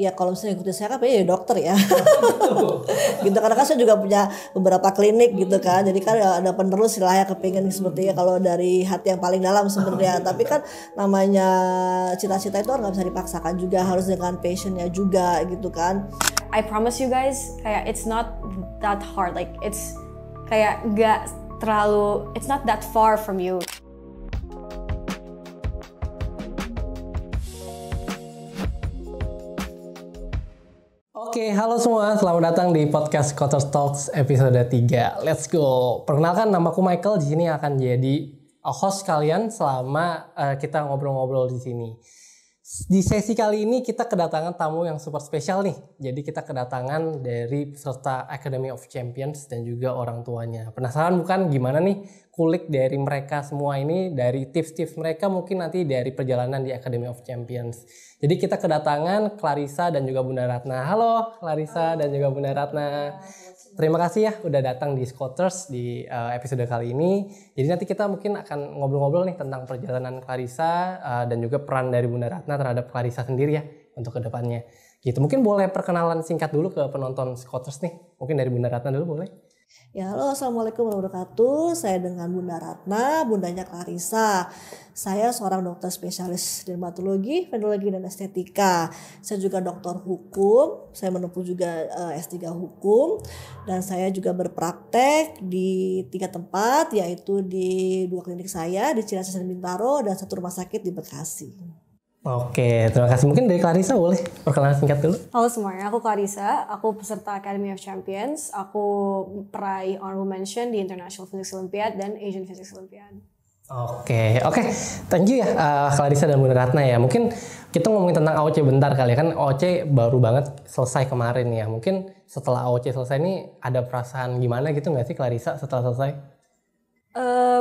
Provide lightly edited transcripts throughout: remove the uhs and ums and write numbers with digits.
Ya kalau misalnya ikutin saya kan ya dokter ya. Gitu karena kan saya juga punya beberapa klinik gitu kan. Jadi kan ada penerus lah ya kepingin seperti ya kalau dari hati yang paling dalam sebenarnya. Tapi kan namanya cita-cita itu nggak bisa dipaksakan juga, harus dengan passionnya juga gitu kan. I promise you guys, kayak it's not that hard. Like it's kayak gak terlalu, it's not that far from you. Oke, halo semua. Selamat datang di podcast Cotter Talks episode 3. Let's go. Perkenalkan, namaku Michael. Di sini akan jadi host kalian selama kita ngobrol-ngobrol di sini. Di sesi kali ini kita kedatangan tamu yang super spesial nih. Jadi kita kedatangan dari peserta Academy of Champions dan juga orang tuanya. Penasaran bukan gimana nih kulik dari mereka semua ini, dari tips-tips mereka mungkin nanti dari perjalanan di Academy of Champions. Jadi kita kedatangan Clarissa dan juga Bunda Ratna. Halo Clarissa dan juga Bunda Ratna. Terima kasih ya udah datang di Scotters di episode kali ini. Jadi nanti kita mungkin akan ngobrol-ngobrol nih tentang perjalanan Clarissa dan juga peran dari Bunda Ratna terhadap Clarissa sendiri ya untuk kedepannya. Gitu. Mungkin boleh perkenalan singkat dulu ke penonton Scotters nih. Mungkin dari Bunda Ratna dulu boleh? Ya halo, assalamualaikum warahmatullahi wabarakatuh. Saya dengan Bunda Ratna, bundanya Clarissa. Saya seorang dokter spesialis dermatologi, venerologi dan estetika. Saya juga dokter hukum. Saya menempuh juga S3 hukum dan saya juga berpraktek di 3 tempat, yaitu di 2 klinik saya di Ciracas dan Bintaro dan 1 rumah sakit di Bekasi. Oke, terima kasih. Mungkin dari Clarissa boleh perkenalan singkat dulu. Halo semuanya, aku Clarissa, aku peserta Academy of Champions, aku peraih honorable mention di International Physics Olympiad dan Asian Physics Olympiad. Oke, thank you ya Clarissa dan Bunda Ratna ya. Mungkin kita ngomongin tentang AOC bentar kali ya, kan AOC baru banget selesai kemarin ya. Mungkin setelah AOC selesai ini ada perasaan gimana gitu nggak sih Clarissa setelah selesai?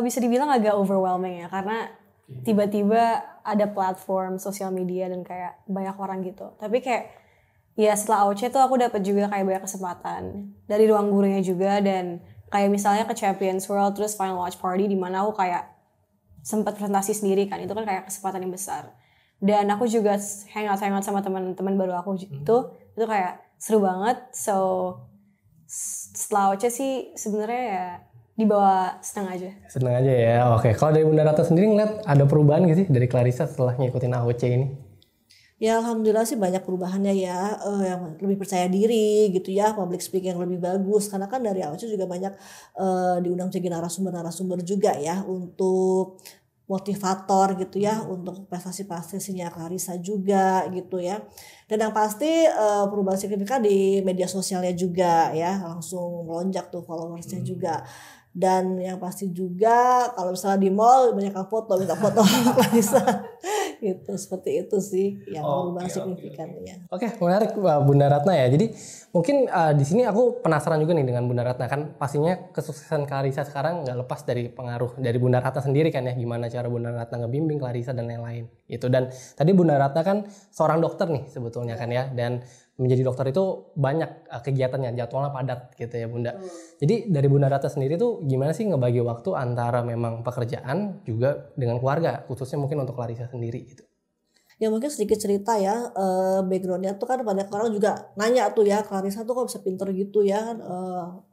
Bisa dibilang agak overwhelming ya, karena tiba-tiba ada platform sosial media dan kayak banyak orang gitu. Tapi kayak ya setelah AOC tuh aku dapat juga kayak banyak kesempatan dari ruang gurunya juga, dan kayak misalnya ke Champions World terus final watch party di mana aku kayak sempat presentasi sendiri kan, itu kan kayak kesempatan yang besar. Dan aku juga hangout sama teman-teman baru aku itu kayak seru banget. So setelah AOC sih sebenarnya ya di bawah senang aja. Senang aja ya. Oke, kalau dari Bunda Ratna sendiri ngeliat ada perubahan gitu sih dari Clarissa setelah ngikutin AOC ini? Ya alhamdulillah sih banyak perubahannya ya, yang lebih percaya diri gitu ya, public speaking yang lebih bagus. Karena kan dari AOC juga banyak diundang jadi narasumber juga ya untuk motivator gitu ya, untuk prestasi-prestasinya Clarissa juga gitu ya. Dan yang pasti perubahan signifikan di media sosialnya juga ya, langsung melonjak tuh followersnya juga. Dan yang pasti juga kalau misalnya di mall banyak yang minta foto Clarissa gitu, seperti itu sih yang perubahan signifikannya. Oke, menarik Bunda Ratna ya. Jadi mungkin di sini aku penasaran juga nih dengan Bunda Ratna, kan pastinya kesuksesan Clarissa sekarang nggak lepas dari pengaruh dari Bunda Ratna sendiri kan ya, gimana cara Bunda Ratna ngebimbing Clarissa dan lain-lain itu. Dan tadi Bunda Ratna kan seorang dokter nih sebetulnya kan ya, dan menjadi dokter itu banyak kegiatannya, jadwalnya padat gitu ya Bunda. Jadi dari Bunda Ratna sendiri tuh gimana sih ngebagi waktu antara memang pekerjaan juga dengan keluarga, khususnya mungkin untuk Clarissa sendiri gitu? Ya mungkin sedikit cerita ya, backgroundnya tuh kan banyak orang juga nanya tuh ya, Clarissa tuh kok bisa pinter gitu ya,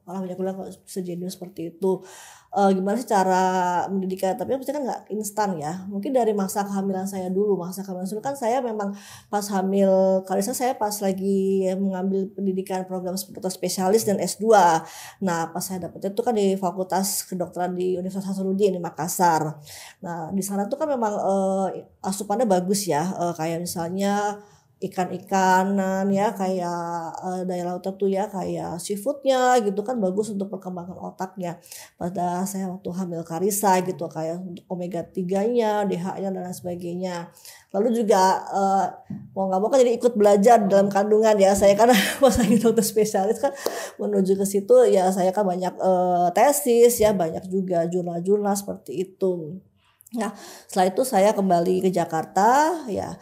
orang banyak bilang kok bisa jenius seperti itu. Gimana sih cara mendidikan, tapi pasti kan nggak instan ya. Mungkin dari masa kehamilan saya dulu, kan saya memang pas hamil Clarissa saya pas lagi mengambil pendidikan program dokter spesialis dan S2. Nah pas saya dapetnya itu kan di Fakultas Kedokteran di Universitas Hasanuddin di Makassar. Nah di sana tuh kan memang asupannya bagus ya, kayak misalnya ikan-ikanan ya, kayak daya lautnya tuh ya, kayak seafoodnya gitu kan bagus untuk perkembangan otaknya. Pada saya waktu hamil Clarissa gitu, kayak untuk omega 3-nya, DHA-nya dan lain sebagainya. Lalu juga mau nggak mau kan jadi ikut belajar dalam kandungan ya, saya kan pas lagi dokter spesialis kan menuju ke situ ya, saya kan banyak tesis ya, banyak juga jurnal-jurnal seperti itu. Nah setelah itu saya kembali ke Jakarta ya.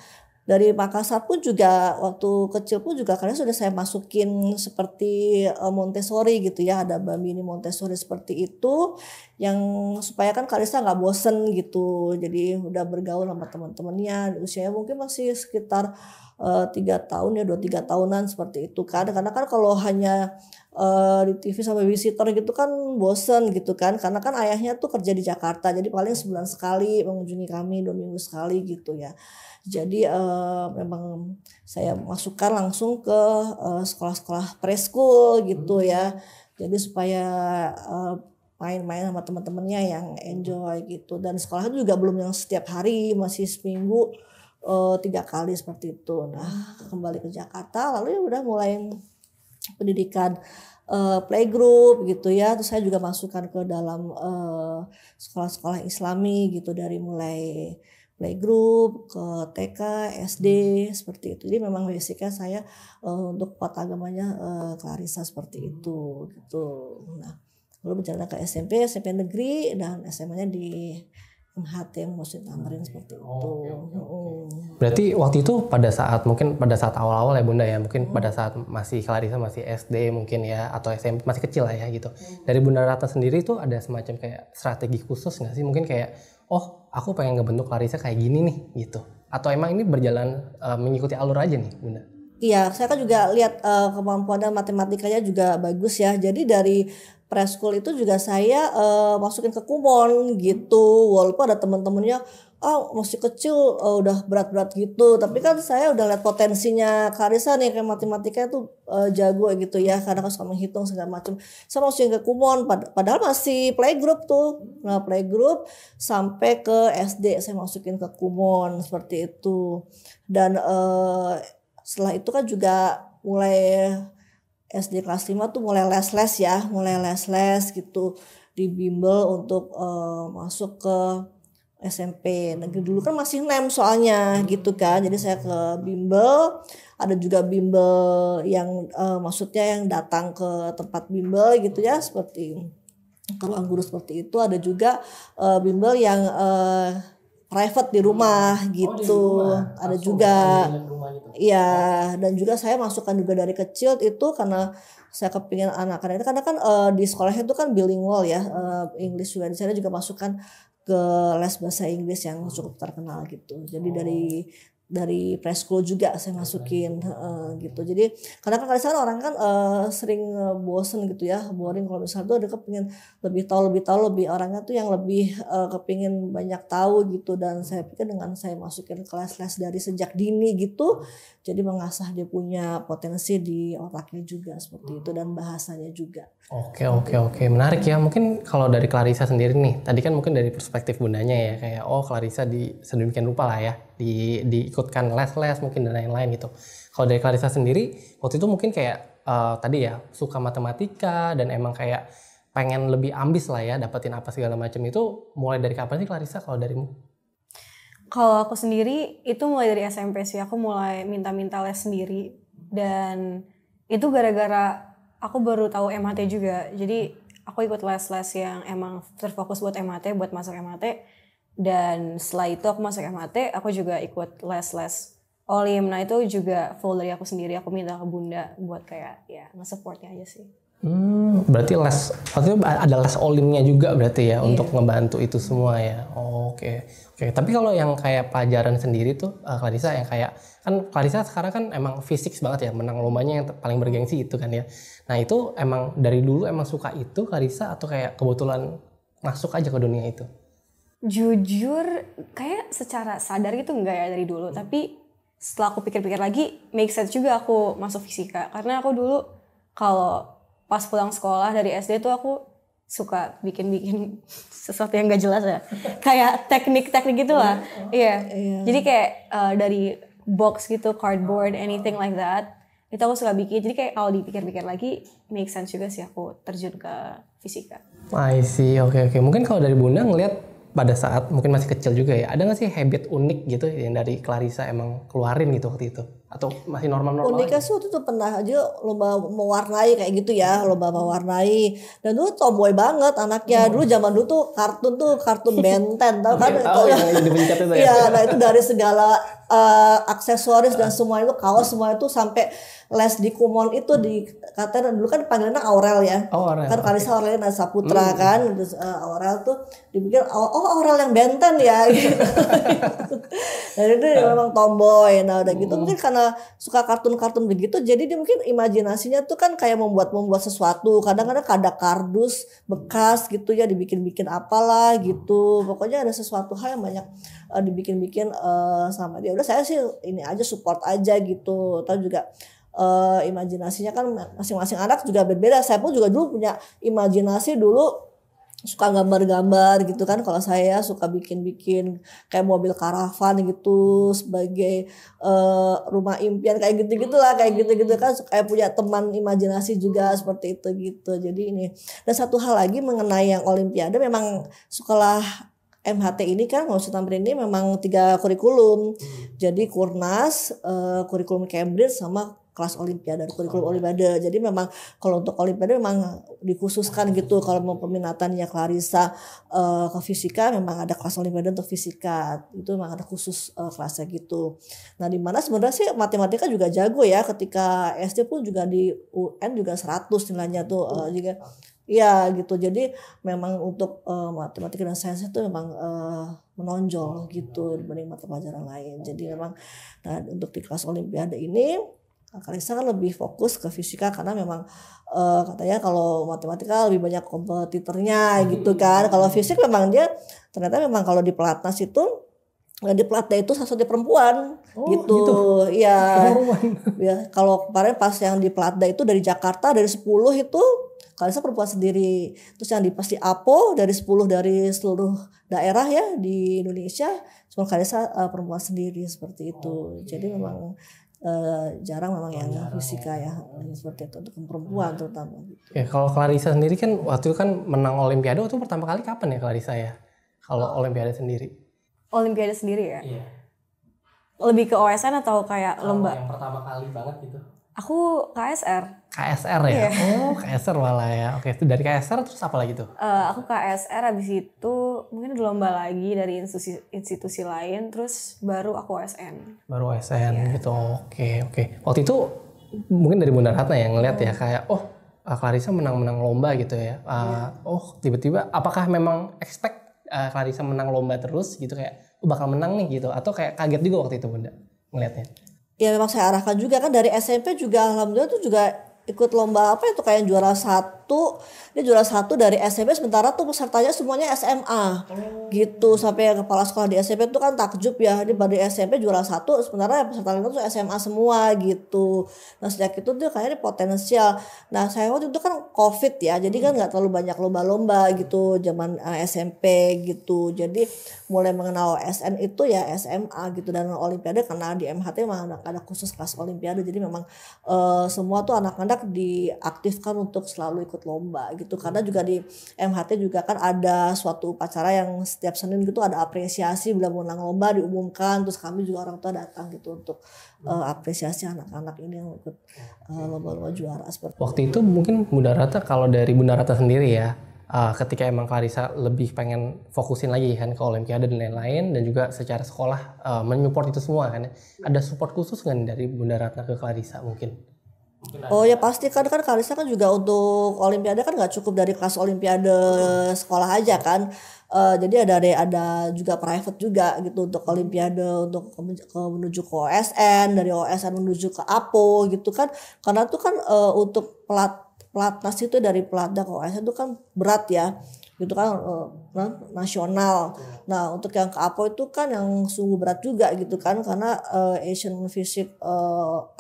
Dari Makassar pun juga waktu kecil pun juga karena sudah saya masukin seperti Montessori gitu ya, ada Bambini Montessori seperti itu yang supaya kan Clarissa nggak bosen gitu, jadi udah bergaul sama teman-temannya, usianya mungkin masih sekitar 3 tahun ya 2-3 tahunan seperti itu kan. Karena kan kalau hanya di TV sama babysitter gitu kan bosen gitu kan, karena kan ayahnya tuh kerja di Jakarta, jadi paling sebulan sekali mengunjungi kami, 2 minggu sekali gitu ya. Jadi memang saya masukkan langsung ke sekolah-sekolah preschool gitu ya, jadi supaya main-main sama teman-temannya yang enjoy gitu. Dan sekolah itu juga belum yang setiap hari, masih seminggu 3 kali seperti itu. Nah kembali ke Jakarta lalu ya udah mulai pendidikan playgroup gitu ya. Terus saya juga masukkan ke dalam sekolah-sekolah Islami gitu, dari mulai playgroup ke TK, SD seperti itu. Jadi memang basicnya saya untuk kuat agamanya Clarissa seperti itu gitu. Nah lalu berjalan ke SMP negeri dan SMA-nya di MHT Muslim Tamrin seperti itu. Berarti waktu itu pada saat awal-awal ya Bunda ya, mungkin pada saat masih Clarissa masih SD mungkin ya, atau SMP masih kecil lah ya gitu. Dari Bunda Ratna sendiri tuh ada semacam kayak strategi khusus nggak sih? Mungkin kayak aku pengen ngebentuk Clarissa kayak gini nih gitu. Atau emang ini berjalan mengikuti alur aja nih Bunda? Iya, saya kan juga lihat kemampuan dan matematikanya juga bagus ya. Jadi dari preschool itu juga saya masukin ke Kumon gitu. Walaupun ada teman-temannya masih kecil udah berat-berat gitu. Tapi kan saya udah lihat potensinya Clarissa nih, kayak matematikanya tuh jago gitu ya. Karena kan suka menghitung segala macam. Saya masukin ke Kumon padahal masih playgroup tuh. Nah, playgroup sampai ke SD saya masukin ke Kumon seperti itu. Dan setelah itu kan juga mulai SD kelas 5 tuh mulai les-les ya, gitu di bimbel untuk masuk ke SMP negeri. Dulu kan masih NEM soalnya gitu kan, jadi saya ke bimbel. Ada juga bimbel yang maksudnya yang datang ke tempat bimbel gitu ya, seperti ke ruang guru seperti itu. Ada juga bimbel yang private di rumah gitu. Ada juga. Iya, dan juga saya masukkan juga dari kecil itu karena saya kepingin anak-anak itu, karena kan di sekolahnya itu kan bilingual ya, English juga. Di sana juga masukkan ke les bahasa Inggris yang cukup terkenal gitu. Jadi dari preschool juga saya masukin gitu. Jadi karena kan kadang orang kan sering bosen gitu ya, boring kalau misalnya tuh ada kepingin lebih tahu orangnya tuh yang lebih kepingin banyak tahu gitu. Dan saya pikir dengan saya masukin kelas-kelas dari sejak dini gitu, jadi mengasah dia punya potensi di otaknya juga seperti itu, dan bahasanya juga. Oke, menarik ya. Mungkin kalau dari Clarissa sendiri nih, tadi kan mungkin dari perspektif bundanya ya, kayak Clarissa sedemikian rupa lah ya, diikutkan les-les mungkin dan lain-lain gitu. Kalau dari Clarissa sendiri, waktu itu mungkin kayak tadi ya, suka matematika dan emang kayak pengen lebih ambis lah ya, dapetin apa segala macam itu. Mulai dari kapan sih Clarissa kalau darimu? Kalau aku sendiri itu mulai dari SMP sih, aku mulai minta-minta les sendiri, dan itu gara-gara aku baru tahu MHT juga. Jadi aku ikut les-les yang emang terfokus buat MHT, buat masuk MHT. Dan setelah itu aku masuk MHT, aku juga ikut les-les Olim. Nah itu juga full dari aku sendiri, aku minta ke Bunda buat kayak ya nge-supportnya aja sih. Berarti waktu itu ada les Olimnya juga berarti ya, untuk ngebantu itu semua ya. Oke. Tapi kalau yang kayak pelajaran sendiri tuh Clarissa yang kayak, kan Clarissa sekarang kan emang fisik banget ya, menang lombanya yang paling bergengsi itu kan ya. Nah itu emang dari dulu emang suka itu Clarissa, atau kayak kebetulan masuk aja ke dunia itu? Jujur kayak secara sadar gitu enggak ya dari dulu, tapi setelah aku pikir-pikir lagi make sense juga aku masuk fisika. Karena aku dulu kalau pas pulang sekolah dari SD tuh aku suka bikin sesuatu yang gak jelas ya, kayak teknik-teknik gitu lah. Iya. Jadi kayak dari box gitu, cardboard, anything like that, itu aku suka bikin. Jadi kayak kalau dipikir-pikir lagi make sense juga sih aku terjun ke fisika. I see, oke. Mungkin kalau dari Bunda ngelihat pada saat mungkin masih kecil juga ya, ada nggak sih habit unik gitu yang dari Clarissa emang keluarin gitu waktu itu? Atau masih normal-normal? Uniknya sih waktu itu pernah aja lomba mewarnai kayak gitu ya, lomba mewarnai. Dan dulu tomboy banget anaknya. Dulu zaman dulu tuh kartun Ben 10, tau kan? Yang dipencet itu ya? Iya, nah itu dari segala aksesoris dan semua itu, kaos semua itu, sampai les di Kumon itu dikatain dulu kan panggilannya Aurel ya. Aurel. Kan Clarissa Aurel dan Saputra kan. Terus Aurel tuh dipikir Aurel yang Ben 10 ya gitu. Dan itu memang tomboy. Nah udah gitu mungkin karena karena suka kartun-kartun begitu, jadi dia mungkin imajinasinya tuh kan kayak membuat sesuatu. Kadang-kadang ada kardus bekas gitu ya, dibikin-bikin apalah gitu. Pokoknya ada sesuatu hal yang banyak dibikin-bikin sama dia. Udah saya sih ini aja, support aja gitu. Tahu juga imajinasinya kan masing-masing anak juga berbeda. Saya pun juga dulu punya imajinasi dulu, suka gambar-gambar gitu kan. Kalau saya suka bikin-bikin kayak mobil karavan gitu sebagai rumah impian kayak gitu-gitulah, kayak gitu-gitu kan, kayak punya teman imajinasi juga seperti itu gitu. Jadi ini. Dan satu hal lagi mengenai yang olimpiade, memang sekolah MHT ini kan Mausud Tamrin ini memang 3 kurikulum. Jadi Kurnas, kurikulum Cambridge sama kelas olimpiade, kurikulum olimpiade. Jadi memang kalau untuk olimpiade memang dikhususkan gitu. Kalau mau peminatannya Clarissa ke fisika, memang ada kelas olimpiade untuk fisika. Itu memang ada khusus kelasnya gitu. Nah, di mana sebenarnya sih matematika juga jago ya. Ketika SD pun juga di UN juga 100 nilainya tuh juga. Iya gitu. Jadi memang untuk matematika dan sains itu memang menonjol gitu dibanding mata pelajaran lain. Jadi memang untuk di kelas olimpiade ini Clarissa kan lebih fokus ke fisika karena memang katanya kalau matematika lebih banyak kompetitornya gitu kan. Kalau fisik memang dia ternyata memang kalau di pelatnas itu, di pelatda itu satu perempuan gitu. Iya. Ya, kalau kemarin pas yang di pelatda itu dari Jakarta dari 10 itu Clarissa perempuan sendiri. Terus yang pas di APO dari 10 dari seluruh daerah ya di Indonesia, cuma Clarissa perempuan sendiri seperti itu. Jadi memang jarang memang yang fisika ya seperti itu untuk perempuan terutama gitu. Ya, kalau Clarissa sendiri kan waktu itu kan menang olimpiade, itu pertama kali kapan ya Clarissa ya? Kalau olimpiade sendiri? Olimpiade sendiri ya? Iya. Lebih ke OSN atau kayak lomba? Yang pertama kali banget gitu. Aku KSR. KSR ya? Yeah. Oh, KSR malah ya. Oke, itu dari KSR terus apa lagi tuh? Aku KSR, habis itu mungkin ada lomba lagi dari institusi lain, terus baru aku OSN. Baru OSN gitu. Oke. Waktu itu mungkin dari Bunda Ratna yang ngeliat ya kayak Clarissa menang lomba gitu ya. Tiba-tiba apakah memang expect Clarissa menang lomba terus gitu, kayak bakal menang nih gitu, atau kayak kaget juga waktu itu Bunda ngeliatnya? Ya memang saya arahkan juga kan dari SMP juga, alhamdulillah tuh juga ikut lomba apa itu kayak juara 1. Dia juara 1 dari SMP, sementara tuh pesertanya semuanya SMA gitu. Sampai kepala sekolah di SMP tuh kan takjub ya, dia dari SMP juara 1 sementara peserta lainnya tuh SMA semua gitu. Nah sejak itu tuh kayaknya potensial. Nah saya waktu itu kan COVID ya, jadi kan nggak terlalu banyak lomba-lomba gitu zaman SMP gitu. Jadi mulai mengenal OSN itu ya SMA gitu, dan olimpiade karena di MHT memang ada khusus kelas olimpiade. Jadi memang semua tuh anak-anak diaktifkan untuk selalu ikut lomba gitu, karena juga di MHT juga kan ada suatu upacara yang setiap Senin gitu ada apresiasi bila menang lomba diumumkan, terus kami juga orang tua datang gitu untuk apresiasi anak-anak ini yang ikut lomba-lomba juara seperti waktu itu. Mungkin Bunda Ratna, kalau dari Bunda Ratna sendiri ya, ketika emang Clarissa lebih pengen fokusin lagi kan ke olimpiade dan lain-lain, dan juga secara sekolah menyupport itu semua kan, ada support khusus kan dari Bunda Ratna ke Clarissa mungkin? Oh ya pasti kan Clarissa kan juga untuk olimpiade kan nggak cukup dari kelas olimpiade sekolah aja kan. Jadi ada juga private juga gitu untuk olimpiade, untuk menuju ke OSN, dari OSN menuju ke APO gitu kan. Karena itu kan untuk pelatnas itu dari pelatda ke OSN itu kan berat ya gitu kan, nasional. Nah untuk yang ke APO itu kan yang sungguh berat juga gitu kan, karena Asian Physics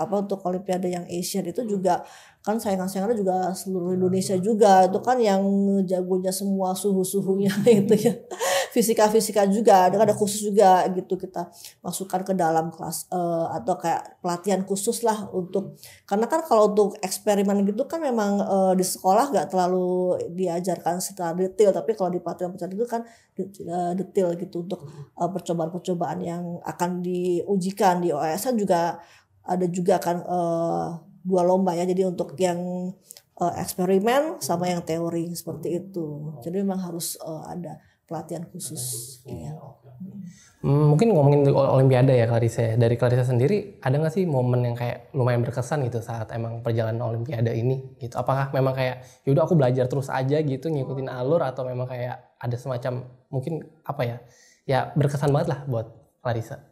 untuk olimpiade yang Asian itu juga kan saingan-saingannya juga seluruh Indonesia juga, itu kan yang jagonya semua suhu-suhunya itu ya. Fisika juga ada khusus juga gitu, kita masukkan ke dalam kelas atau kayak pelatihan khusus lah untuk, karena kan kalau untuk eksperimen gitu kan memang di sekolah nggak terlalu diajarkan secara detail, tapi kalau di pelatihan itu kan detail gitu untuk percobaan-percobaan yang akan diujikan di OSN juga ada juga kan 2 lomba ya, jadi untuk yang eksperimen sama yang teori seperti itu, jadi memang harus ada pelatihan khusus. Ya. Mungkin ngomongin olimpiade ya Clarissa, dari Clarissa sendiri ada nggak sih momen yang kayak lumayan berkesan gitu saat emang perjalanan olimpiade ini gitu? Apakah memang kayak yaudah aku belajar terus aja gitu ngikutin alur, atau memang kayak ada semacam mungkin apa ya berkesan banget lah buat Clarissa?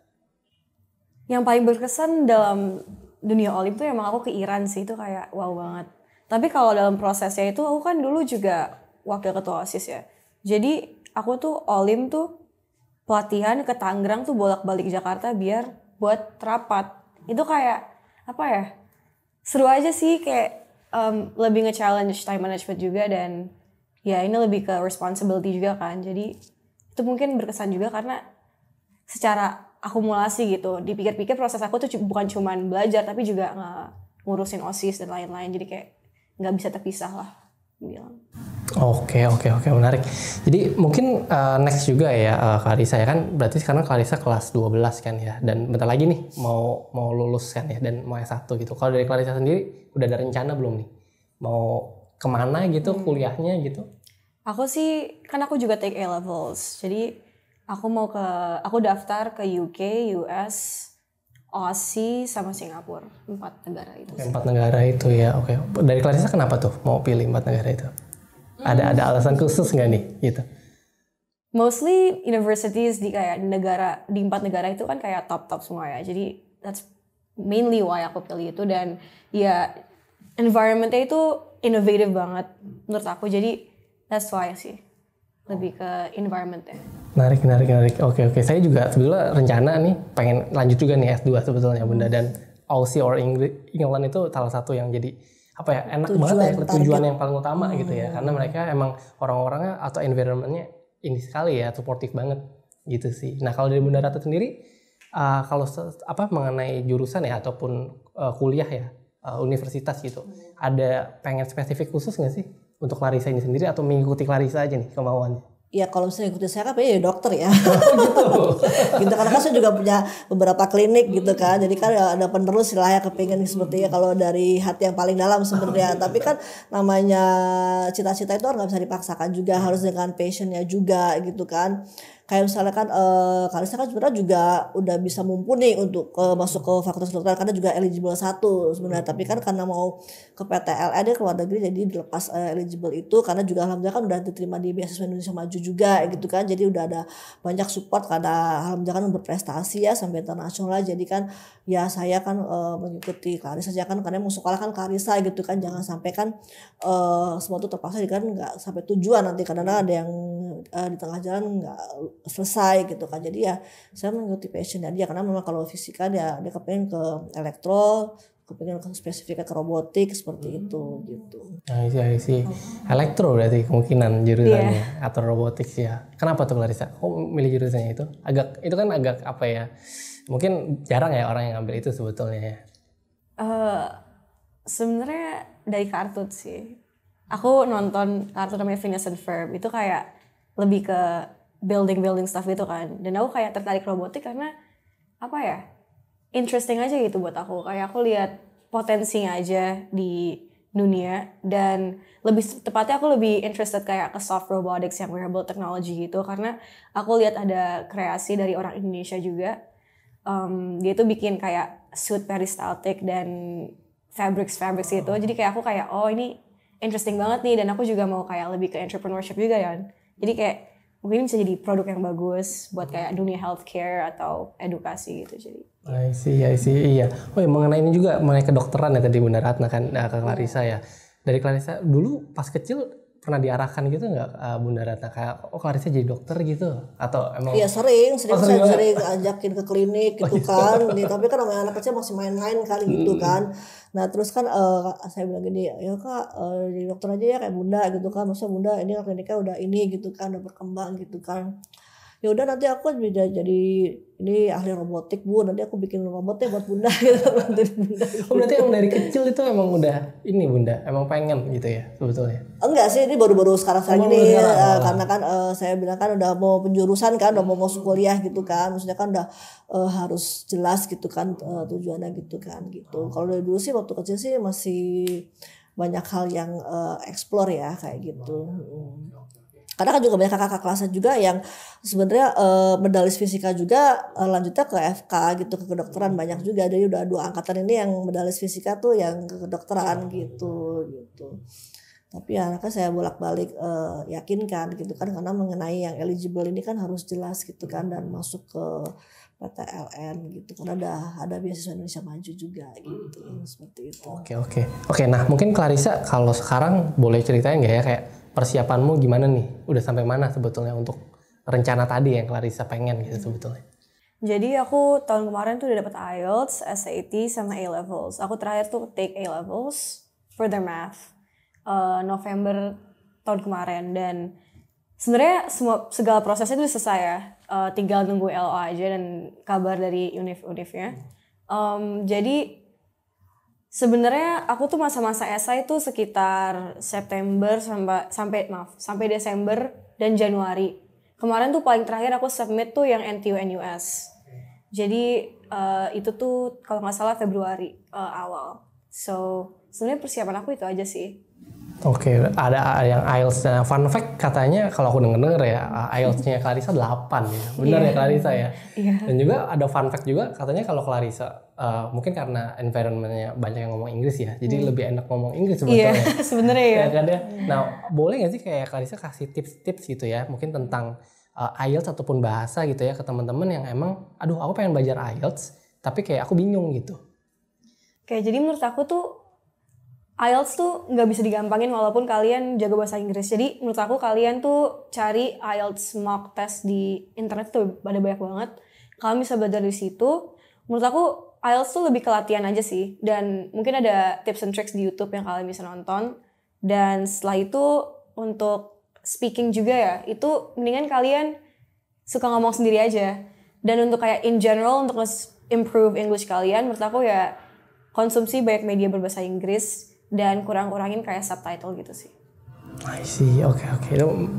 Yang paling berkesan dalam dunia Olim tuh emang aku ke Iran sih, itu kayak wow banget. Tapi kalau dalam prosesnya itu aku kan dulu juga wakil ketua OSIS ya. Jadi aku tuh Olim tuh pelatihan ke Tangerang tuh bolak-balik Jakarta biar buat rapat. Itu kayak apa ya? Seru aja sih, kayak lebih nge-challenge time management juga, dan ya ini lebih ke responsibility juga kan. Jadi itu mungkin berkesan juga karena secara akumulasi gitu. Dipikir-pikir proses aku tuh bukan cuman belajar tapi juga ngurusin OSIS dan lain-lain. Jadi kayak nggak bisa terpisah lah bilang. Oke, menarik. Jadi mungkin next juga ya Clarissa ya kan, berarti sekarang Clarissa kelas 12 kan ya, dan bentar lagi nih mau lulus kan ya, dan mau S1 gitu. Kalau dari Clarissa sendiri udah ada rencana belum nih? Mau kemana gitu kuliahnya gitu? Aku sih, kan aku juga take A-levels. Jadi aku daftar ke UK, US, Aussie sama Singapura, 4 negara itu. 4 negara itu ya, oke. Dari Clarissa kenapa tuh mau pilih 4 negara itu? Ada alasan khusus nggak nih gitu? Mostly universities di 4 negara itu kan kayak top semua ya. Jadi that's mainly why aku pilih itu, dan ya environmentnya itu innovative banget menurut aku. Jadi that's why sih, lebih ke environmentnya. Menarik. Oke. Saya juga sebetulnya rencana nih pengen lanjut juga nih S2 sebetulnya Bunda, dan Aussie or England itu salah satu yang jadi apa ya, enak banget ya, tujuan yang paling utama gitu ya, karena mereka emang orang-orangnya atau environmentnya ini sekali ya, suportif banget gitu sih. Nah kalau dari Bunda Ratu sendiri kalau mengenai jurusan ya ataupun kuliah ya, universitas gitu, ada pengen spesifik khusus nggak sih untuk Clarissa ini sendiri, atau mengikuti Clarissa aja nih kemauannya? Ya kalau misalnya ikutin saya kan ya dokter ya. Gitu karena kan saya juga punya beberapa klinik gitu kan. Jadi kan ada penerus lah ya kepingin seperti ya, kalau dari hati yang paling dalam sebenarnya. Tapi kan namanya cita-cita itu nggak bisa dipaksakan juga, harus dengan passionnya juga gitu kan. Kayak misalnya kan Clarissa kan sebenarnya juga udah bisa mumpuni untuk masuk ke fakultas kedokteran karena juga eligible 1 sebenarnya, tapi kan karena mau ke PTLN dia ke luar negeri jadi dilepas eligible itu, karena juga alhamdulillah kan udah diterima di beasiswa Indonesia Maju juga gitu kan, jadi udah ada banyak support karena alhamdulillah kan berprestasi ya sampai internasional. Jadi kan ya saya kan mengikuti Clarissa saja kan, karena mau sekolah kan Clarissa gitu kan, jangan sampai kan semua itu terpaksa kan nggak sampai tujuan nanti, karena ada yang di tengah jalan nggak selesai gitu kan. Jadi ya saya mengikuti passionnya dia, karena memang kalau fisika dia kepengen ke elektro, kepengen ke spesifiknya ke robotik seperti itu gitu. Nah, isi elektro berarti kemungkinan jurusannya atau robotik ya. Kenapa tuh Clarissa? Kok milih jurusannya itu? Itu kan agak apa ya? Mungkin jarang ya orang yang ngambil itu sebetulnya ya. Sebenarnya dari kartun sih. Aku nonton kartun namanya Phineas and Ferb, itu kayak lebih ke building stuff gitu kan, dan aku kayak tertarik robotik karena apa ya, interesting aja gitu buat aku. Kayak aku lihat potensinya aja di dunia, dan lebih tepatnya aku lebih interested kayak ke soft robotics yang wearable technology gitu, karena aku lihat ada kreasi dari orang Indonesia juga. Dia tuh bikin kayak suit peristaltik dan fabrics gitu. Jadi kayak aku kayak oh ini interesting banget nih, dan aku juga mau kayak lebih ke entrepreneurship juga kan. Jadi kayak mungkin bisa jadi produk yang bagus buat kayak dunia healthcare atau edukasi gitu. Jadi I see, iya. Oh ya, mengenai ini juga, mengenai kedokteran ya tadi Bunda Ratna kan ke Clarissa ya. Dari Clarissa dulu pas kecil pernah diarahkan gitu nggak Bunda Ratna kayak Clarissa jadi dokter gitu, atau emang? Iya sering ajakin ke klinik gitu kan. Nih, tapi kan namanya anak kecil masih main-main kali gitu kan. Nah terus kan saya bilang gini, ya kak jadi dokter aja ya kayak Bunda gitu kan. Maksudnya Bunda ini kliniknya udah ini gitu kan, udah berkembang gitu kan. Ya udah nanti aku jadi ini ahli robotik Bu, nanti aku bikin robotnya buat Bunda gitu. Berarti emang dari kecil itu emang udah ini Bunda, emang pengen gitu ya sebetulnya? Enggak sih, ini baru-baru sekarang ini karena kan saya bilang kan udah mau penjurusan kan, udah mau masuk kuliah gitu kan, maksudnya kan udah harus jelas gitu kan tujuannya gitu kan gitu. Kalau dari dulu sih waktu kecil sih masih banyak hal yang explore ya kayak gitu. Karena kan juga banyak kakak-kakak kelasnya juga yang sebenarnya medalis fisika juga lanjutnya ke FK gitu, ke kedokteran banyak juga. Jadi udah 2 angkatan ini yang medalis fisika tuh yang ke kedokteran gitu. Tapi ya kan saya bolak-balik yakinkan gitu kan, karena mengenai yang eligible ini kan harus jelas gitu kan, dan masuk ke PTLN gitu, karena ada beasiswa Indonesia Maju juga gitu, seperti itu. Oke, nah mungkin Clarissa kalau sekarang boleh ceritain nggak ya kayak persiapanmu gimana nih, udah sampai mana sebetulnya untuk rencana tadi yang Clarissa pengen gitu sebetulnya? Jadi aku tahun kemarin tuh udah dapet IELTS, SAT, sama A-levels. Aku terakhir tuh take A-levels, further math, November tahun kemarin, dan sebenarnya segala prosesnya itu selesai ya. Tinggal nunggu LO aja dan kabar dari univ-univnya. Jadi sebenarnya aku tuh masa-masa esai itu sekitar September sampai Desember dan Januari. Kemarin tuh paling terakhir aku submit tuh yang NTU NUS. Jadi itu tuh kalau nggak salah Februari awal. So sebenarnya persiapan aku itu aja sih. Oke, ada yang IELTS. Fun fact katanya kalau aku denger ya, IELTS-nya Clarissa 8 ya. Benar ya Clarissa ya? Iya. Dan juga ada fun fact juga katanya kalau Clarissa mungkin karena environment-nya banyak yang ngomong Inggris ya, jadi lebih enak ngomong Inggris sebetulnya. Iya, sebenarnya ya. Kan ya. Nah, boleh nggak sih kayak Clarissa kasih tips-tips gitu ya, mungkin tentang IELTS ataupun bahasa gitu ya ke teman-teman yang emang, aduh aku pengen belajar IELTS, tapi kayak aku bingung gitu. Oke, jadi menurut aku tuh IELTS tuh nggak bisa digampangin walaupun kalian jago bahasa Inggris. Jadi menurut aku kalian tuh cari IELTS mock test di internet tuh ada banyak banget. Kalian bisa belajar di situ. Menurut aku IELTS tuh lebih ke latihan aja sih. Dan mungkin ada tips and tricks di YouTube yang kalian bisa nonton. Dan setelah itu untuk speaking juga ya, itu mendingan kalian suka ngomong sendiri aja. Dan untuk kayak in general untuk improve English kalian, menurut aku ya konsumsi banyak media berbahasa Inggris dan kurang-kurangin kayak subtitle gitu sih. I see, oke.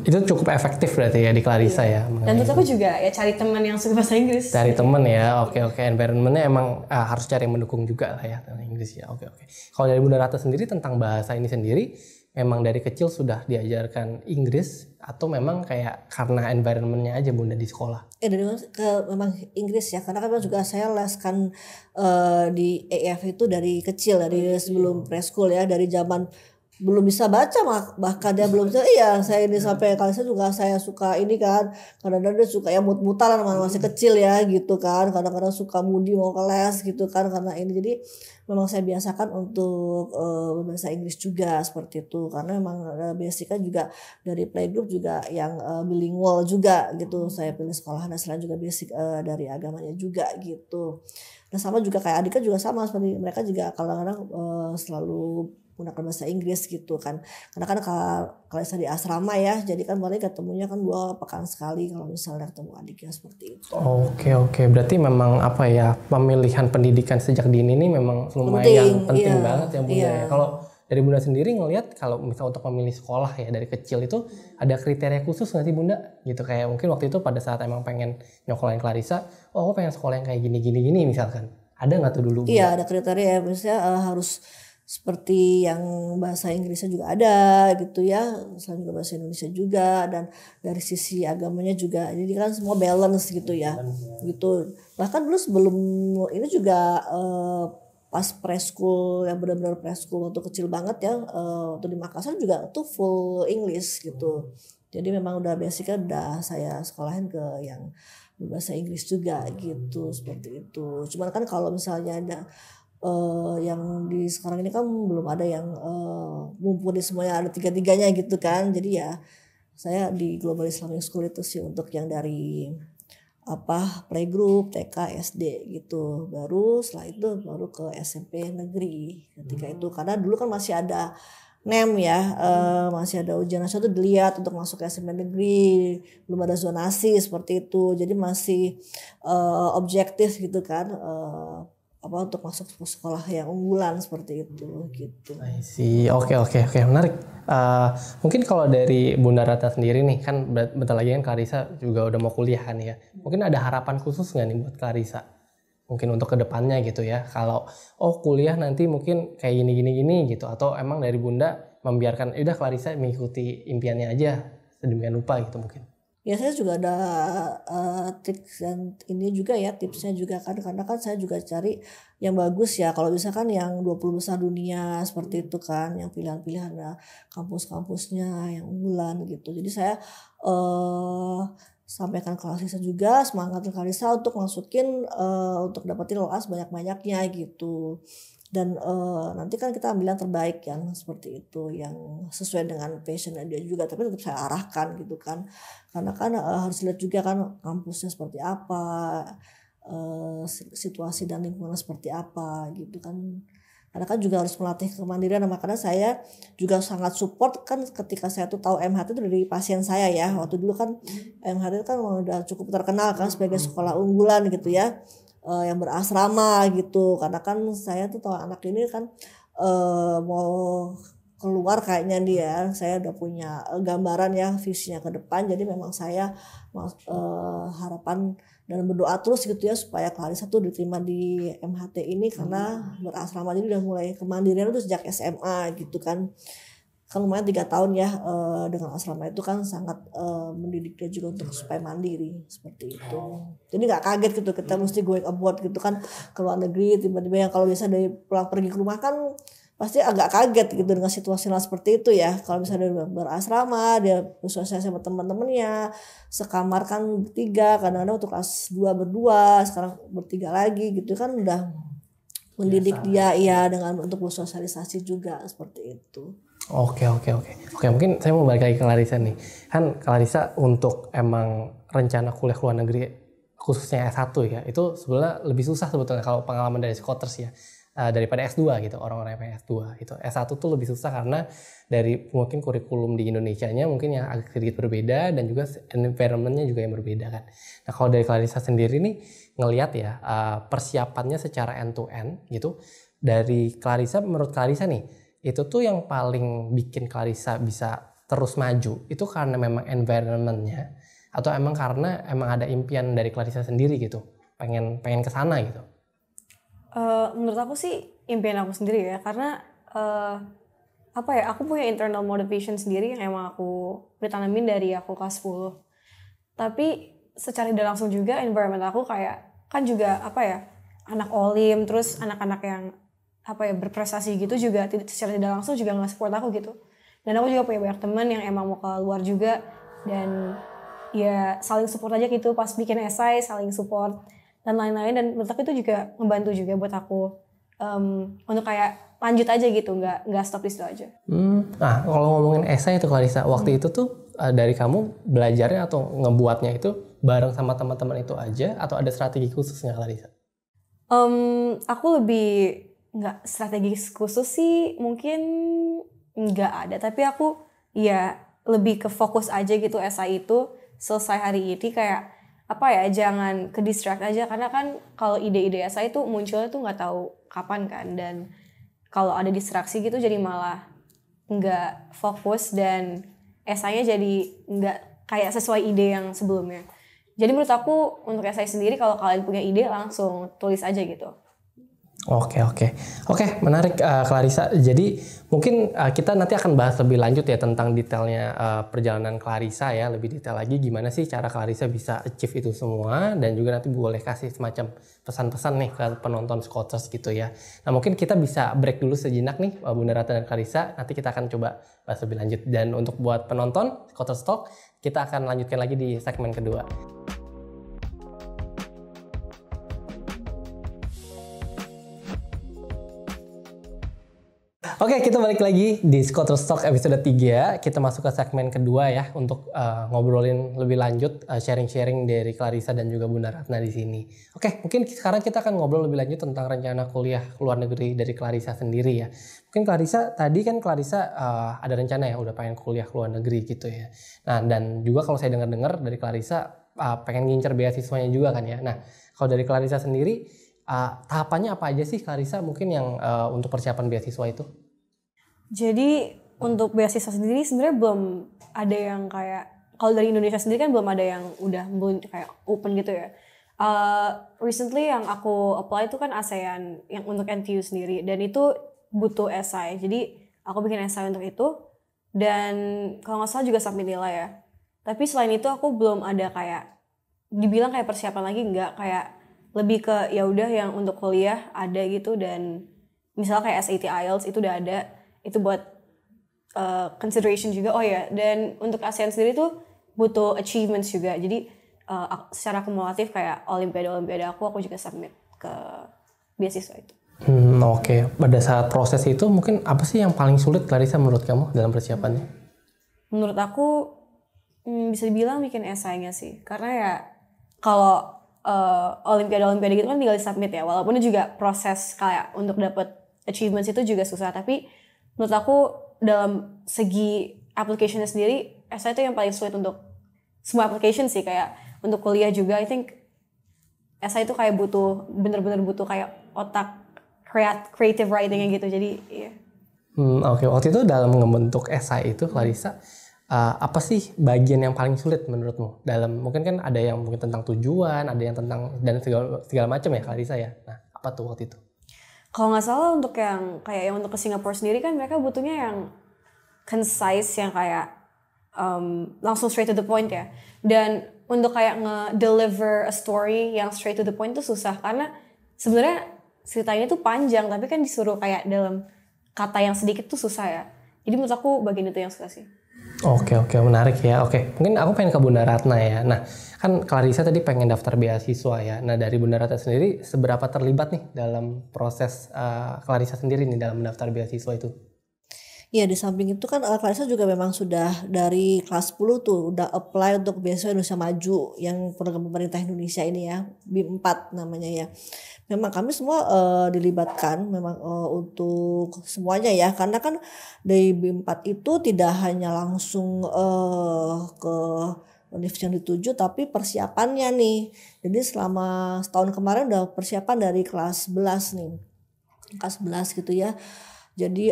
Itu cukup efektif berarti ya di Clarissa ya. Dan menurut aku juga ya cari teman yang suka bahasa Inggris. Cari teman ya, oke. Environment-nya emang harus cari yang mendukung juga lah ya tentang Inggris ya, oke. Kalau dari Bunda Rata sendiri tentang bahasa ini sendiri, memang dari kecil sudah diajarkan Inggris atau memang kayak karena environment-nya aja Bunda di sekolah? Memang Inggris ya, karena kan juga saya leskan di EF itu dari kecil, dari sebelum preschool ya, dari zaman belum bisa baca bahkan dia belum bisa. Iya, saya ini sampai kali saya suka ini kan, kadang-kadang dia suka ya mut-mutan masih kecil ya gitu kan, kadang-kadang suka mudi mau ke les gitu kan karena ini. Jadi memang saya biasakan untuk bahasa Inggris juga seperti itu, karena memang basicnya juga dari playgroup juga yang bilingual juga gitu. Saya pilih sekolah selain juga basic dari agamanya juga gitu. Dan sama juga kayak Adika juga sama seperti mereka juga kadang-kadang selalu menggunakan bahasa Inggris gitu kan, karena kan kalau saya di asrama ya, jadi kan paling ketemunya kan 2 pekan sekali kalau misalnya ketemu adiknya seperti itu. Oke. Berarti memang apa ya, pemilihan pendidikan sejak dini ini memang lumayan penting banget ya Bunda ya. Kalau dari Bunda sendiri ngelihat kalau misalnya untuk memilih sekolah ya dari kecil itu ada kriteria khusus nggak sih Bunda? Gitu kayak mungkin waktu itu pada saat emang pengen nyokolain Clarissa, oh aku pengen sekolah yang kayak gini misalkan. Ada nggak tuh dulu Bunda? Iya, ada kriteria ya, misalnya harus seperti yang bahasa Inggrisnya juga ada gitu ya, selain juga bahasa Indonesia juga, dan dari sisi agamanya juga, jadi kan semua balance gitu ya, gitu. Bahkan dulu sebelum ini juga pas preschool yang benar-benar preschool waktu kecil banget ya, waktu di Makassar juga tuh full English gitu. Jadi memang udah basicnya udah saya sekolahin ke yang bahasa Inggris juga gitu, seperti itu. Cuman kan kalau misalnya ada yang di sekarang ini kan belum ada yang mumpuni semuanya, ada 3-3-nya gitu kan. Jadi ya saya di Global Islamic School itu sih untuk yang dari playgroup, TK, SD gitu. Baru setelah itu baru ke SMP negeri ketika itu, karena dulu kan masih ada NEM ya, masih ada ujian nasional tuh dilihat untuk masuk ke SMP negeri, belum ada zonasi seperti itu. Jadi masih objektif gitu kan, untuk masuk sekolah yang unggulan seperti itu gitu. I see. Oke, menarik. Mungkin kalau dari Bunda Rata sendiri nih, kan bentar lagi kan Clarissa juga udah mau kuliah kan ya. Mungkin ada harapan khusus nggak nih buat Clarissa? Mungkin untuk kedepannya gitu ya. Kalau kuliah nanti mungkin kayak gini gitu, atau emang dari Bunda membiarkan udah Clarissa mengikuti impiannya aja sedemikian rupa gitu mungkin. Ya saya juga ada tips dan ini juga ya tipsnya juga kan, karena kan saya juga cari yang bagus ya, kalau misalkan yang 20 besar dunia seperti itu kan, yang pilihan-pilihan kampus-kampusnya yang unggulan gitu. Jadi saya sampaikan ke Kalisa juga, semangat Kalisa untuk masukin untuk dapetin loas banyak-banyaknya gitu. Dan nanti kan kita ambil yang terbaik yang seperti itu, yang sesuai dengan passion dia juga, tapi tetap saya arahkan gitu kan, karena kan harus lihat juga kan kampusnya seperti apa, situasi dan lingkungan seperti apa gitu kan, karena kan juga harus melatih kemandirian. Nah, makanya saya juga sangat support kan ketika saya tuh tahu MHT itu dari pasien saya ya, waktu dulu kan MHT kan udah cukup terkenal kan sebagai sekolah unggulan gitu ya, yang berasrama gitu, karena kan saya tuh tahu anak ini kan mau keluar kayaknya dia, saya udah punya gambaran ya visinya ke depan. Jadi memang saya harapan dan berdoa terus gitu ya supaya Clarissa tuh diterima di MHT ini, karena berasrama jadi udah mulai kemandirian tuh sejak SMA gitu kan lumayan 3 tahun ya dengan asrama itu kan sangat mendidik dia juga untuk supaya mandiri seperti itu. Jadi nggak kaget gitu kita mesti going abroad gitu kan ke luar negeri, tiba-tiba yang kalau biasa dari pulang pergi ke rumah kan pasti agak kaget gitu dengan situasional seperti itu ya. Kalau misalnya dia berasrama, dia bersosialisasi sama teman-temannya, sekamar kan bertiga, kadang-kadang untuk kelas 2 berdua, sekarang bertiga lagi gitu kan, udah mendidik dia ya dengan untuk bersosialisasi juga seperti itu. Oke, mungkin saya mau balik lagi ke Clarissa nih. Kan Clarissa untuk emang rencana kuliah ke luar negeri khususnya S1 ya, itu sebenarnya lebih susah sebetulnya kalau pengalaman dari Scholars ya, daripada S2 gitu, orang-orang yang S2 gitu. S1 tuh lebih susah karena dari mungkin kurikulum di Indonesianya mungkin yang agak sedikit berbeda, dan juga environment-nya juga yang berbeda kan. Nah, kalau dari Clarissa sendiri nih ngelihat ya persiapannya secara end to end gitu, dari Clarissa, menurut Clarissa nih, itu tuh yang paling bikin Clarissa bisa terus maju itu karena memang environment-nya, atau emang karena emang ada impian dari Clarissa sendiri gitu, pengen ke sana gitu? Menurut aku sih impian aku sendiri ya, karena apa ya, aku punya internal motivation sendiri yang emang aku ditanamin dari aku kelas 10. Tapi secara tidak langsung juga environment aku kayak kan juga apa ya, anak olim, terus anak-anak yang apa ya berprestasi gitu juga secara tidak langsung juga nggak support aku gitu. Dan aku juga punya banyak teman yang emang mau ke luar juga, dan ya saling support aja gitu pas bikin esai, saling support dan lain-lain. Dan menurut aku itu juga membantu juga buat aku untuk kayak lanjut aja gitu, nggak stop di situ aja. Nah, kalau ngomongin esai itu Clarissa, waktu itu tuh dari kamu belajarnya atau ngebuatnya itu bareng sama teman-teman itu aja, atau ada strategi khususnya Clarissa? Aku lebih nggak strategi khusus sih, mungkin nggak ada, tapi aku ya lebih ke fokus aja gitu esai itu selesai hari ini, kayak apa ya, jangan ke distract aja, karena kan kalau ide-ide esai itu munculnya tuh nggak tahu kapan kan, dan kalau ada distraksi gitu jadi malah nggak fokus dan esainya jadi nggak kayak sesuai ide yang sebelumnya. Jadi menurut aku untuk esai sendiri, kalau kalian punya ide langsung tulis aja gitu. Oke, menarik Clarissa. Jadi mungkin kita nanti akan bahas lebih lanjut ya tentang detailnya perjalanan Clarissa ya, lebih detail lagi gimana sih cara Clarissa bisa achieve itu semua, dan juga nanti boleh kasih semacam pesan-pesan nih ke penonton Scholars gitu ya. Nah, mungkin kita bisa break dulu sejenak nih Bunda Ratna dan Clarissa, nanti kita akan coba bahas lebih lanjut. Dan untuk buat penonton Scholars Talk, kita akan lanjutkan lagi di segmen kedua. Oke, kita balik lagi di Scholars Talk episode 3. Kita masuk ke segmen kedua ya, untuk ngobrolin lebih lanjut, sharing-sharing dari Clarissa dan juga Bunda Ratna di sini. Oke, mungkin sekarang kita akan ngobrol lebih lanjut tentang rencana kuliah ke luar negeri dari Clarissa sendiri ya. Mungkin Clarissa, tadi kan Clarissa ada rencana ya, udah pengen kuliah ke luar negeri gitu ya. Nah, dan juga kalau saya dengar-dengar dari Clarissa pengen ngincer beasiswanya juga kan ya. Nah, kalau dari Clarissa sendiri, tahapannya apa aja sih Clarissa mungkin yang untuk persiapan beasiswa itu? Jadi untuk beasiswa sendiri sebenarnya belum ada yang kayak, kalau dari Indonesia sendiri kan belum ada yang udah belum kayak open gitu ya. Recently yang aku apply itu kan ASEAN yang untuk NTU sendiri, dan itu butuh esai. Jadi aku bikin esai untuk itu, dan kalau nggak salah juga submit nilai ya. Tapi selain itu aku belum ada kayak dibilang kayak persiapan lagi, enggak, kayak lebih ke ya udah yang untuk kuliah ada gitu, dan misalnya kayak SAT IELTS itu udah ada, itu buat consideration juga. Oh ya, dan untuk ASEAN sendiri tuh butuh achievements juga, jadi secara kumulatif kayak olimpiade aku juga submit ke beasiswa itu. Oke. Pada saat proses itu mungkin apa sih yang paling sulit Clarissa menurut kamu dalam persiapannya? Menurut aku bisa dibilang bikin esainya sih, karena ya kalau olimpiade gitu kan tinggal submit ya, walaupun itu juga proses kayak untuk dapat achievements itu juga susah, tapi menurut aku dalam segi application-nya sendiri, essay itu yang paling sulit untuk semua application sih. Kayak untuk kuliah juga, I think essay itu kayak bener-bener butuh kayak otak creative writing-nya gitu, jadi iya. Oke. Waktu itu dalam membentuk essay itu Clarissa, apa sih bagian yang paling sulit menurutmu? Dalam mungkin kan ada yang mungkin tentang tujuan, ada yang tentang dan segala macam ya Clarissa ya. Nah, apa tuh waktu itu? Kalau nggak salah untuk yang kayak yang untuk ke Singapura sendiri kan mereka butuhnya yang concise, yang kayak langsung straight to the point ya. Dan untuk kayak nge-deliver a story yang straight to the point itu susah, karena sebenarnya ceritanya tuh panjang tapi kan disuruh kayak dalam kata yang sedikit tuh susah ya. Jadi menurut aku bagian itu yang susah sih. Oke, menarik ya. Oke, mungkin aku pengen ke Bunda Ratna ya. Nah, kan Clarissa tadi pengen daftar beasiswa ya. Nah, dari Bunda Ratna sendiri seberapa terlibat nih dalam proses Clarissa sendiri nih dalam mendaftar beasiswa itu? Iya, di samping itu kan Clarissa juga memang sudah dari kelas 10 tuh udah apply untuk beasiswa Indonesia Maju yang program pemerintah Indonesia ini ya, BIM 4 namanya ya. Memang kami semua dilibatkan memang untuk semuanya ya, karena kan dari BIM 4 itu tidak hanya langsung ke universitas yang dituju, tapi persiapannya nih. Jadi selama setahun kemarin udah persiapan dari kelas 11 nih. Kelas 11 gitu ya. Jadi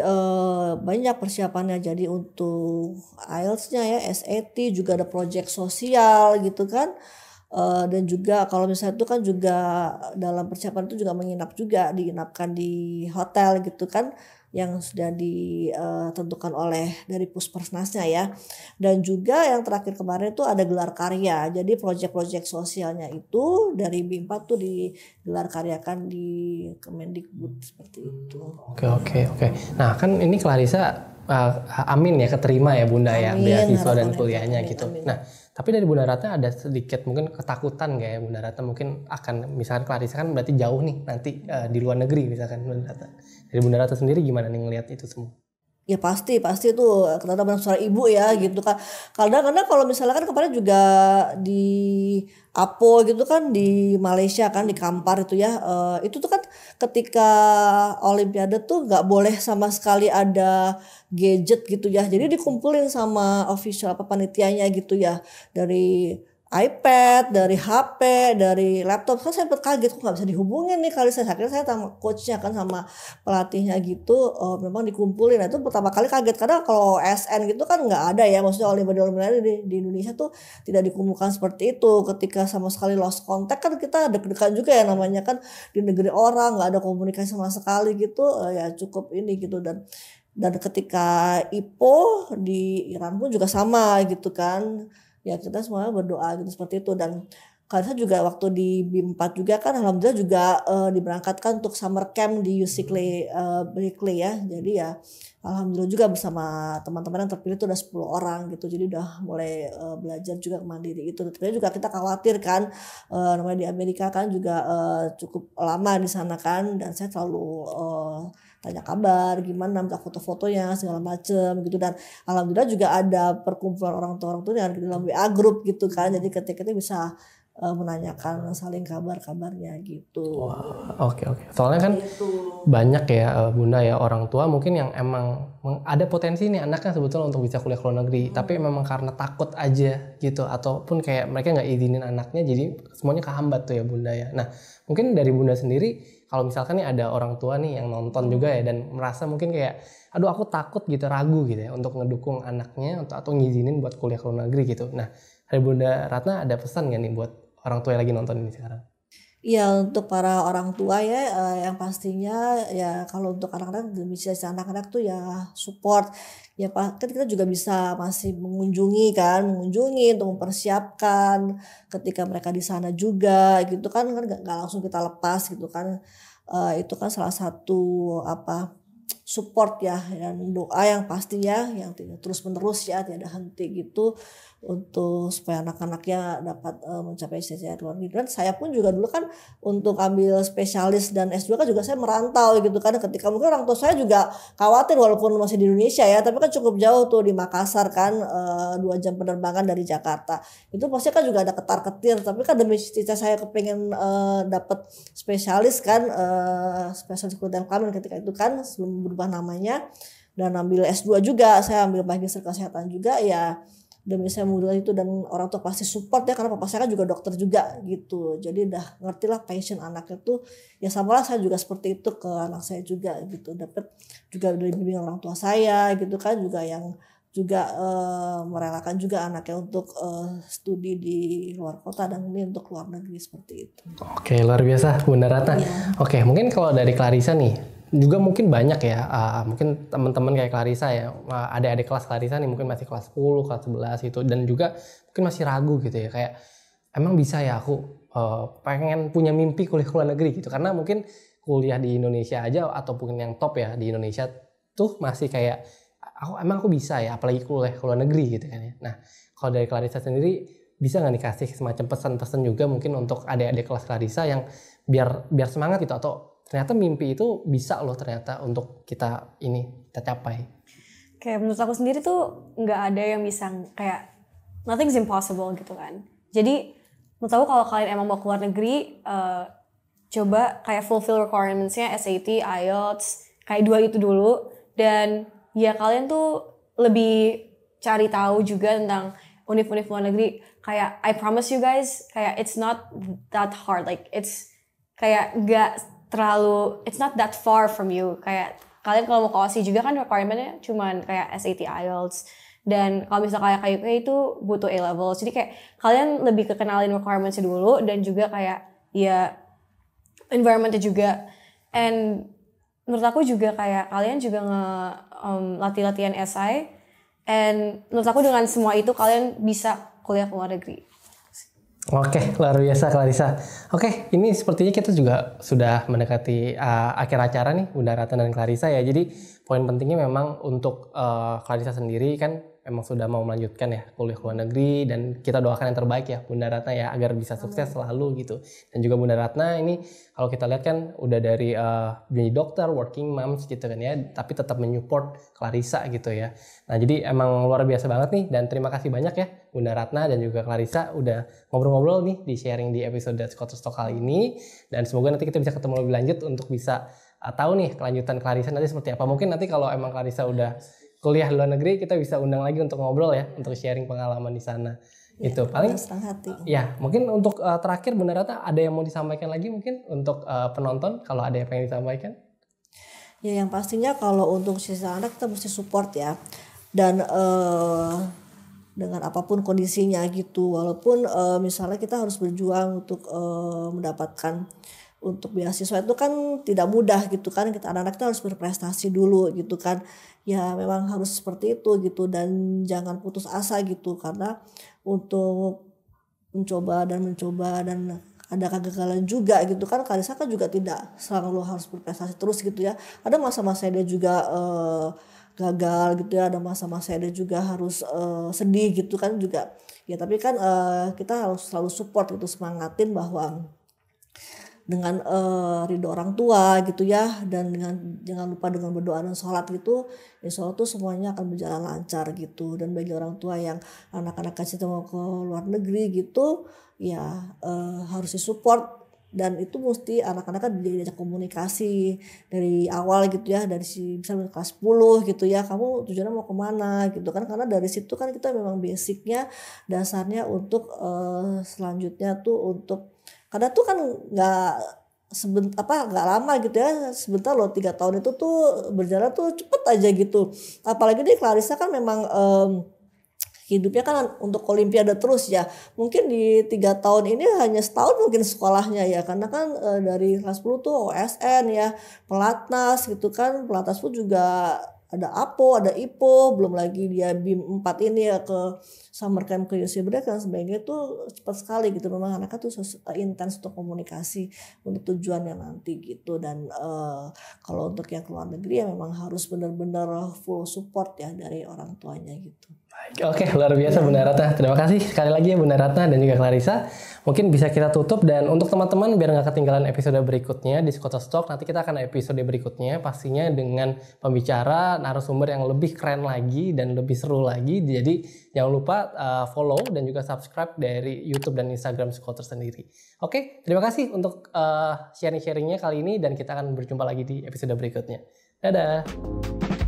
banyak persiapannya, jadi untuk IELTS-nya ya, SAT juga ada project sosial gitu kan. Dan juga kalau misalnya itu kan juga dalam persiapan itu juga diinapkan di hotel gitu kan, yang sudah ditentukan oleh dari Puspersnasnya ya. Dan juga yang terakhir kemarin itu ada gelar karya, jadi proyek-proyek sosialnya itu dari BIM 4 tuh digelar karyakan di Kemendikbud seperti itu. Oke. Nah kan ini Clarissa amin ya keterima ya Bunda ya beasiswa dan kuliahnya gitu. Amin. Nah tapi dari Bunda Ratna ada sedikit mungkin ketakutan gak ya Bunda Ratna mungkin akan misalkan Clarissa kan berarti jauh nih nanti di luar negeri misalkan Bunda Ratna. Dari Bunda Ratna sendiri gimana nih ngelihat itu semua? Ya pasti itu ternyata benar suara ibu ya gitu kan. Karena kalau misalnya kan kemarin juga di Apo gitu kan di Malaysia kan di Kampar itu ya, itu tuh kan ketika Olimpiade tuh nggak boleh sama sekali ada gadget gitu ya. Jadi dikumpulin sama official panitianya gitu ya, dari iPad, dari HP, dari laptop. Kan saya sempat kaget kok nggak bisa dihubungin nih kali saya sama coachnya kan sama pelatihnya gitu. Memang dikumpulin. Nah, itu pertama kali kaget karena kalau SN gitu kan nggak ada ya, maksudnya olimpiade di Indonesia tuh tidak dikumpulkan seperti itu. Ketika sama sekali lost contact kan kita deg-degan juga ya, namanya kan di negeri orang nggak ada komunikasi sama sekali gitu. Ya cukup ini gitu. Dan ketika IPO di Iran pun juga sama gitu kan. Ya kita semuanya berdoa gitu seperti itu. Dan Clarissa juga waktu di BIM 4 juga kan alhamdulillah juga diberangkatkan untuk summer camp di UCLA Berkeley ya. Jadi ya alhamdulillah juga bersama teman-teman yang terpilih itu udah 10 orang gitu. Jadi udah mulai belajar juga mandiri itu. Tapi juga kita khawatir kan, namanya di Amerika kan juga cukup lama di sana kan, dan saya selalu tanya kabar gimana, minta foto-fotonya segala macem gitu. Dan alhamdulillah juga ada perkumpulan orang tua yang di dalam WA group gitu kan, jadi ketika kita bisa menanyakan saling kabarnya gitu. Oke. Soalnya kan banyak ya Bunda ya orang tua mungkin yang emang ada potensi nih anaknya sebetulnya untuk bisa kuliah ke luar negeri, tapi memang karena takut aja gitu, ataupun kayak mereka nggak izinin anaknya, jadi semuanya kehambat tuh ya Bunda ya. Nah mungkin dari Bunda sendiri kalau misalkan nih ada orang tua nih yang nonton juga ya dan merasa mungkin kayak aduh aku takut gitu, ragu gitu ya untuk ngedukung anaknya atau ngizinin buat kuliah ke luar negeri gitu. Nah dari Bunda Ratna ada pesan gak nih buat orang tua yang lagi nonton ini sekarang? Iya, untuk para orang tua ya, yang pastinya ya kalau untuk anak-anak, misalnya anak-anak tuh ya support. Ya kan kita juga bisa masih mengunjungi untuk mempersiapkan ketika mereka di sana juga gitu kan nggak langsung kita lepas gitu kan. Itu kan salah satu apa support ya dan doa yang pastinya yang tidak terus menerus ya tiada henti gitu untuk supaya anak-anaknya dapat mencapai cita-cita luar negeri. Dan saya pun juga dulu kan untuk ambil spesialis dan S2 kan juga saya merantau gitu kan, ketika mungkin orang tua saya juga khawatir walaupun masih di Indonesia ya, tapi kan cukup jauh tuh di Makassar kan, 2 jam penerbangan dari Jakarta. Itu pasti kan juga ada ketar-ketir, tapi kan demi cita saya kepengen dapat spesialis kan, spesialis kulit dan kelamin ketika itu kan sebelum berubah namanya, dan ambil S2 juga, saya ambil magister kesehatan juga ya demi saya mudah itu, dan orang tua pasti support ya karena papa saya kan juga dokter juga gitu, jadi udah ngerti lah passion anaknya tuh ya, samalah saya juga seperti itu ke anak saya juga gitu, dapat juga dari bimbingan orang tua saya gitu kan, juga yang juga merelakan juga anaknya untuk studi di luar kota dan ini untuk luar negeri seperti itu. Oke, luar biasa Bunda Ratna. Iya. Oke, mungkin kalau dari Clarissa nih juga mungkin banyak ya, mungkin teman-teman kayak Clarissa ya, adik-adik kelas Clarissa nih mungkin masih kelas 10, kelas 11 gitu, dan juga mungkin masih ragu gitu ya, kayak emang bisa ya aku pengen punya mimpi kuliah ke luar negeri gitu, karena mungkin kuliah di Indonesia aja ataupun yang top ya di Indonesia tuh masih kayak aku bisa ya, apalagi kuliah ke luar negeri gitu kan ya. Nah, kalau dari Clarissa sendiri bisa nggak nih kasih semacam pesan-pesan juga mungkin untuk adik-adik kelas Clarissa yang biar semangat gitu, atau ternyata mimpi itu bisa loh ternyata untuk kita capai. Kayak menurut aku sendiri tuh nggak ada yang bisa kayak nothing's impossible gitu kan. Jadi menurut aku kalau kalian emang mau keluar negeri, coba kayak fulfill requirements-nya SAT, IELTS, kayak 2 itu dulu, dan ya kalian tuh lebih cari tahu juga tentang univ-univ luar negeri. Kayak I promise you guys, kayak it's not that hard, like it's kayak nggak terlalu, it's not that far from you. Kayak kalian kalau mau ke OSI juga kan requirement-nya cuman kayak SAT, IELTS, dan kalau misalnya kayak UK itu butuh A-level. Jadi kayak kalian lebih kekenalin requirements-nya dulu, dan juga kayak ya environment-nya juga. And menurut aku juga kayak kalian juga latih-latihan SI, and menurut aku dengan semua itu kalian bisa kuliah ke luar negeri. Oke, luar biasa Clarissa. Oke, ini sepertinya kita juga sudah mendekati akhir acara nih, Bunda Ratna dan Clarissa ya. Jadi poin pentingnya memang untuk Clarissa sendiri kan memang sudah mau melanjutkan ya kuliah ke luar negeri, dan kita doakan yang terbaik ya Bunda Ratna ya, agar bisa sukses selalu gitu. Dan juga Bunda Ratna ini kalau kita lihat kan udah dari jadi dokter, working moms gitu kan ya, tapi tetap menyupport Clarissa gitu ya. Nah, jadi emang luar biasa banget nih, dan terima kasih banyak ya Bunda Ratna dan juga Clarissa udah ngobrol-ngobrol nih di sharing di episode Scottish Talk kali ini, dan semoga nanti kita bisa ketemu lebih lanjut untuk bisa tahu nih kelanjutan Clarissa nanti seperti apa. Mungkin nanti kalau emang Clarissa udah kuliah di luar negeri, kita bisa undang lagi untuk ngobrol ya, untuk sharing pengalaman di sana. Ya, itu paling hati. Ya, mungkin untuk terakhir Bunda Ratna ada yang mau disampaikan lagi mungkin untuk penonton, kalau ada yang pengen disampaikan? Ya, yang pastinya kalau untuk sisa anak kita mesti support ya, dan dengan apapun kondisinya gitu, walaupun misalnya kita harus berjuang untuk mendapatkan untuk beasiswa itu kan tidak mudah gitu kan, kita anak-anak kita harus berprestasi dulu gitu kan, ya memang harus seperti itu gitu, dan jangan putus asa gitu, karena untuk mencoba dan ada kegagalan juga gitu kan. Clarissa kan juga tidak selalu harus berprestasi terus gitu ya, ada masa-masa dia juga gagal gitu ya, ada masa-masa dia juga harus sedih gitu kan juga ya, tapi kan kita harus selalu support gitu, semangatin bahwa dengan ridho orang tua gitu ya, dan dengan jangan lupa dengan berdoa dan sholat gitu, insya Allah tuh semuanya akan berjalan lancar gitu. Dan bagi orang tua yang anak-anak kasih mau ke luar negeri gitu ya, harus disupport, dan itu mesti anak-anak kan diajak komunikasi dari awal gitu ya, dari misalnya kelas 10 gitu ya, kamu tujuannya mau kemana gitu kan, karena dari situ kan kita memang basicnya, dasarnya untuk selanjutnya tuh untuk, karena tuh kan nggak lama gitu ya, sebentar loh, 3 tahun itu tuh berjalan tuh cepet aja gitu. Apalagi nih Clarissa kan memang hidupnya kan untuk Olimpiade terus ya. Mungkin di 3 tahun ini hanya setahun mungkin sekolahnya ya, karena kan dari kelas 10 tuh OSN ya, pelatnas gitu kan, pelatnas pun juga ada APO, ada IPO, belum lagi dia BIM 4 ini ya ke summer camp ke UC Berkeley dan sebagainya tuh cepat sekali gitu. Memang anaknya tuh intens untuk komunikasi untuk tujuannya nanti gitu. Dan kalau untuk yang keluar negeri ya memang harus benar-benar full support ya dari orang tuanya gitu. Oke, luar biasa Bunda Ratna. Terima kasih sekali lagi ya Bunda Ratna dan juga Clarissa. Mungkin bisa kita tutup, dan untuk teman-teman biar nggak ketinggalan episode berikutnya di Scoters Talk, nanti kita akan episode berikutnya pastinya dengan pembicara, narasumber yang lebih keren lagi dan lebih seru lagi. Jadi jangan lupa follow dan juga subscribe dari YouTube dan Instagram Scoters sendiri. Oke, terima kasih untuk sharing-sharingnya kali ini, dan kita akan berjumpa lagi di episode berikutnya. Dadah!